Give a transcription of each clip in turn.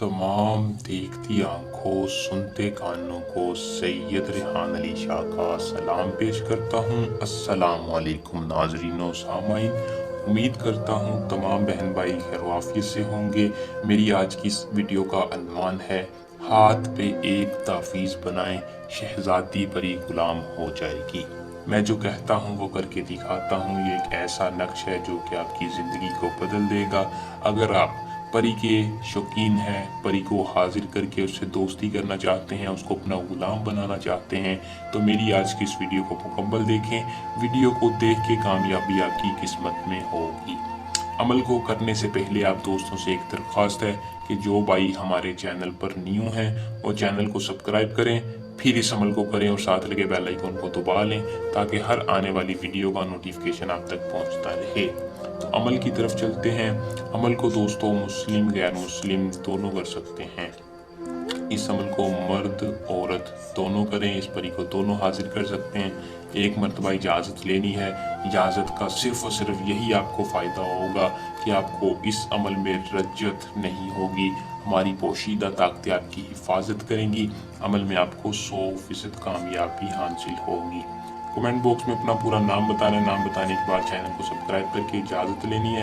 तमाम देखती आंखों सुनते कानों को सैयद रेहान अली शाह का सलाम पेश करता हूँ। अस्सलाम वालेकुम नाजरीन सामाइन, उम्मीद करता हूँ तमाम बहन भाई खैर से होंगे। मेरी आज की इस वीडियो का अन्वान है हाथ पे एक ताफीज़ बनाएं, शहजादी परी गुलाम हो जाएगी। मैं जो कहता हूँ वो करके दिखाता हूँ। ये एक ऐसा नक्श है जो कि आपकी ज़िंदगी को बदल देगा। अगर आप परी के शौकीन हैं, परी को हाजिर करके उससे दोस्ती करना चाहते हैं, उसको अपना गुलाम बनाना चाहते हैं, तो मेरी आज की इस वीडियो को मुकम्मल देखें। वीडियो को देख के कामयाबी आपकी किस्मत में होगी। अमल को करने से पहले आप दोस्तों से एक दरख्वास्त है कि जो भाई हमारे चैनल पर न्यू हैं वो चैनल को सब्सक्राइब करें, फिर इस अमल को करें और साथ लगे बेल आइकन को दबा लें ताकि हर आने वाली वीडियो का नोटिफिकेशन आप तक पहुंचता रहे। तो अमल की तरफ चलते हैं। अमल को दोस्तों मुस्लिम गैर मुस्लिम दोनों कर सकते हैं। इस अमल को मर्द औरत दोनों करें। इस परी को दोनों हाजिर कर सकते हैं। एक मरतबा इजाज़त लेनी है। इजाज़त का सिर्फ और सिर्फ यही आपको फ़ायदा होगा कि आपको इस अमल में रज्जत नहीं होगी। हमारी पोशीदा ताकतें आपकी हिफाजत करेंगी। अमल में आपको 100% कामयाबी हासिल होगी। कमेंट बॉक्स में अपना पूरा नाम बताना है। नाम बताने के बाद चैनल को सब्सक्राइब करके इजाज़त लेनी है।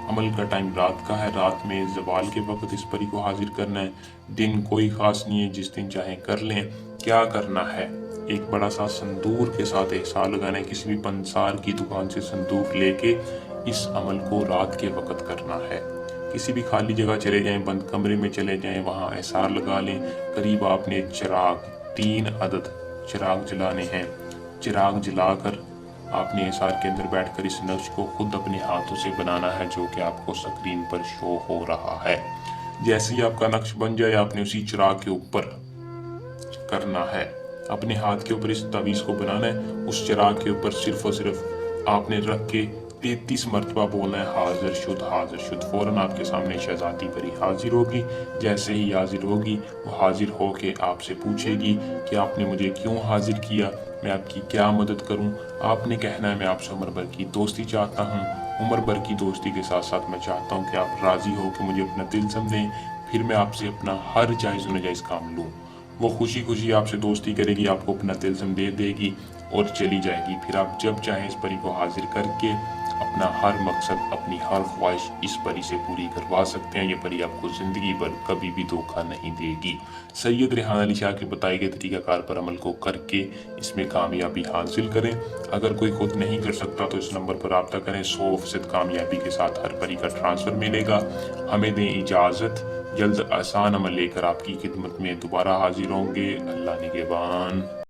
अमल का टाइम रात का है। रात में ज़वाल के वक्त इस परी को हाजिर करना है। दिन कोई ख़ास नहीं है, जिस दिन चाहें कर लें। क्या करना है, एक बड़ा सा संदूर के साथ एहसार लगाना है। किसी भी पंसार की दुकान से संदूक लेके इस अमल को रात के वक्त करना है। किसी भी खाली जगह चले जाएं, बंद कमरे में चले जाएं, वहाँ एहसार लगा लें। करीब आपने चिराग 3 अदद चिराग जलाने हैं। चिराग जलाकर आपने एहसार के अंदर बैठकर इस नक्श को खुद अपने हाथों से बनाना है जो कि आपको स्क्रीन पर शो हो रहा है। जैसे ही आपका नक्श बन जाए आपने उसी चिराग के ऊपर करना है। अपने हाथ के ऊपर इस तावीज़ को बनाना है। उस चिराग के ऊपर सिर्फ और सिर्फ आपने रख के 33 मरतबा बोलना है हाजिर शुद हाजिर शुद। फौरन आपके सामने शहजादी परी हाजिर होगी। जैसे ही हाजिर होगी वो हाजिर होके आपसे पूछेगी कि आपने मुझे क्यों हाजिर किया, मैं आपकी क्या मदद करूं। आपने कहना है मैं आपसे उम्र भर की दोस्ती चाहता हूं। उम्र भर की दोस्ती के साथ साथ मैं चाहता हूं कि आप राज़ी हो कि मुझे अपना दिल समझें, फिर मैं आपसे अपना हर जायज़ नाजायज़ काम लूँ। वो खुशी खुशी आपसे दोस्ती करेगी, आपको अपना तिल्स्म दे देगी और चली जाएगी। फिर आप जब चाहें इस परी को हाजिर करके अपना हर मकसद, अपनी हर ख्वाहिश इस परी से पूरी करवा सकते हैं। ये परी आपको ज़िंदगी भर कभी भी धोखा नहीं देगी। सैयद रेहान अली शाह के बताए गए तरीक़ाकार पर अमल को करके इसमें कामयाबी हासिल करें। अगर कोई खुद नहीं कर सकता तो इस नंबर पर रब्ता करें। 100% कामयाबी के साथ हर परी का ट्रांसफ़र मिलेगा। हमें दें इजाज़त। जल्द आसान अमल लेकर आपकी खिदमत में दोबारा हाजिर होंगे। अल्लाह निगहबान।